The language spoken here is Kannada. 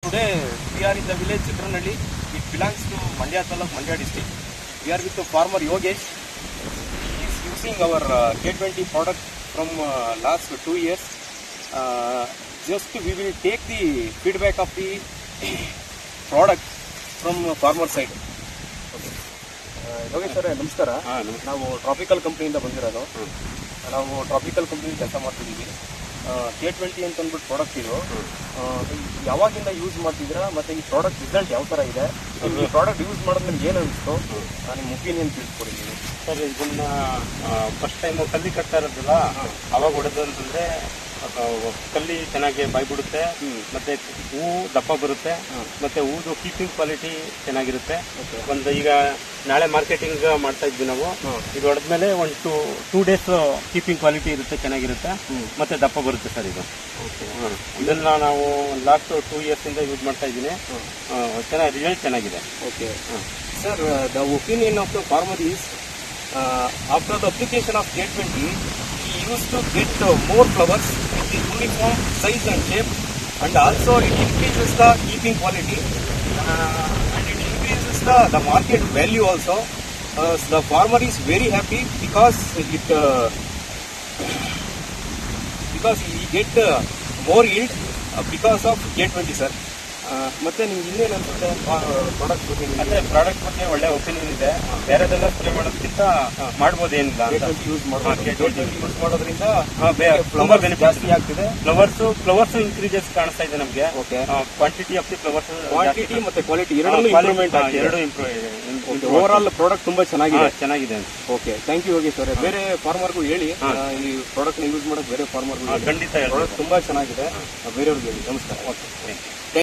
Today we are in the village Chitranhalli. It belongs to Mandya Taluk, Mandya district. We are with the farmer Yogesh. He is using our K20 product from last 2 years. Just we will take the feedback of the product from farmer side. Yogesh sir ನಮಸ್ಕಾರ. ನಾವು ಟ್ರಾಪಿಕಲ್ ಕಂಪ್ನಿಯಿಂದ ಬಂದಿರೋದು. ನಾವು ಟ್ರಾಪಿಕಲ್ ಕಂಪ್ನಿ ಕೆಲಸ ಮಾಡ್ತಿದ್ದೀವಿ. K20 ಅಂತ ಅಂದ್ಬಿಟ್ಟು ಪ್ರಾಡಕ್ಟ್ ಇದು. ಯಾವಾಗಿಂದ ಯೂಸ್ ಮಾಡ್ತಿದ್ದೀರಾ ಮತ್ತೆ ಈ ಪ್ರಾಡಕ್ಟ್ ರಿಸಲ್ಟ್ ಯಾವ ಥರ ಇದೆ, ಈ ಪ್ರಾಡಕ್ಟ್ ಯೂಸ್ ಮಾಡೋದು ನಿಮ್ಗೆ ಏನು ಅನಿಸ್ತು, ನಿಮ್ಮ ಒಪಿನಿಯನ್ ತಿಳಿಸ್ಕೊಡಿದ್ದೀನಿ ಸರ್. ಇದನ್ನ ಫಸ್ಟ್ ಟೈಮ್ ಕಲ್ಲಿ ಕಟ್ತಾ ಇರೋದಿಲ್ಲ, ಅವಾಗ ಹೊಡೆದಂತಂದ್ರೆ ಕಲ್ಲಿ ಚೆನ್ನಾಗಿ ಬಾಯ್ ಬಿಡುತ್ತೆ, ಮತ್ತೆ ಹೂವು ದಪ್ಪ ಬರುತ್ತೆ, ಮತ್ತೆ ಹೂದು ಕೀಪಿಂಗ್ ಕ್ವಾಲಿಟಿ ಚೆನ್ನಾಗಿರುತ್ತೆ. ಒಂದು ಈಗ ನಾಳೆ ಮಾರ್ಕೆಟಿಂಗ್ ಮಾಡ್ತಾ ಇದ್ವಿ ನಾವು. ಇದು ಹೊಡೆದ್ಮೇಲೆ ಒಂದು ಟೂ ಡೇಸ್ ಕೀಪಿಂಗ್ ಕ್ವಾಲಿಟಿ ಇರುತ್ತೆ, ಚೆನ್ನಾಗಿರುತ್ತೆ, ಮತ್ತೆ ದಪ್ಪ ಬರುತ್ತೆ ಸರ್. ಇದು ಇದನ್ನ ನಾವು ಲಾಸ್ಟ್ 2 years ಇಂದ ಯೂಸ್ ಮಾಡ್ತಾ ಇದ್ದೀನಿ. ಚೆನ್ನಾಗಿ ರಿಸಲ್ಟ್ ಚೆನ್ನಾಗಿದೆ. Okay sir, the opinion of the farmer is after the application of K20 he used to get more flowers with the uniform size and shape, and also it increases the keeping quality, and it increases the market value also. The farmer is very happy because he get more yield because of K20 sir. ಮತ್ತೆ ನಿಮ್ಗೆ ಇನ್ನೇನು ಅನ್ಸುತ್ತೆ ಪ್ರಾಡಕ್ಟ್ ಬಗ್ಗೆ? ಅದೇ ಪ್ರಾಡಕ್ಟ್ ಬಗ್ಗೆ ಒಳ್ಳೆ ಒಪಿನಿಯನ್ ಇದೆ. ಬೇರೆದೆಲ್ಲ ಸ್ಪ್ರೇ ಮಾಡೋದಕ್ಕಿಂತ ಮಾಡ್ಬೋದೇನಿಲ್ಲ ಯೂಸ್ ಮಾಡೋದ್ರಿಂದ ತುಂಬಾ ಬೆನಿಫಿಟ್ ಜಾಸ್ತಿ ಆಗ್ತಿದೆ. ಫ್ಲವರ್ಸ್ ಇನ್ಕ್ರೀಸಸ್ ಕಾಣಿಸ್ತಾ ಇದೆ ನಮಗೆ. Okay, quantity of the flowers, quantity ಮತ್ತೆ ಕ್ವಾಲಿಟಿ ಎರಡು ಇಂಪ್ರೂವ್ ಓವರ್ ಆಲ್ ಪ್ರಾಡಕ್ಟ್ ತುಂಬಾ ಚೆನ್ನಾಗಿದೆ. ಓಕೆ, ಥ್ಯಾಂಕ್ ಯು ಯೋಗೇಶ್ ಅವರೇ. ಬೇರೆ ಫಾರ್ಮರ್ಗೂ ಹೇಳಿ ಈ ಪ್ರಾಡಕ್ಟ್ ಯೂಸ್ ಮಾಡೋದು, ಬೇರೆ ಫಾರ್ಮರ್ಗೂ ಖಂಡಿತ ಪ್ರಾಡಕ್ಟ್ ತುಂಬಾ ಚೆನ್ನಾಗಿದೆ, ಬೇರೆಯವ್ರಿಗೆ ಹೇಳಿ. ನಮಸ್ಕಾರ. ಓಕೆ.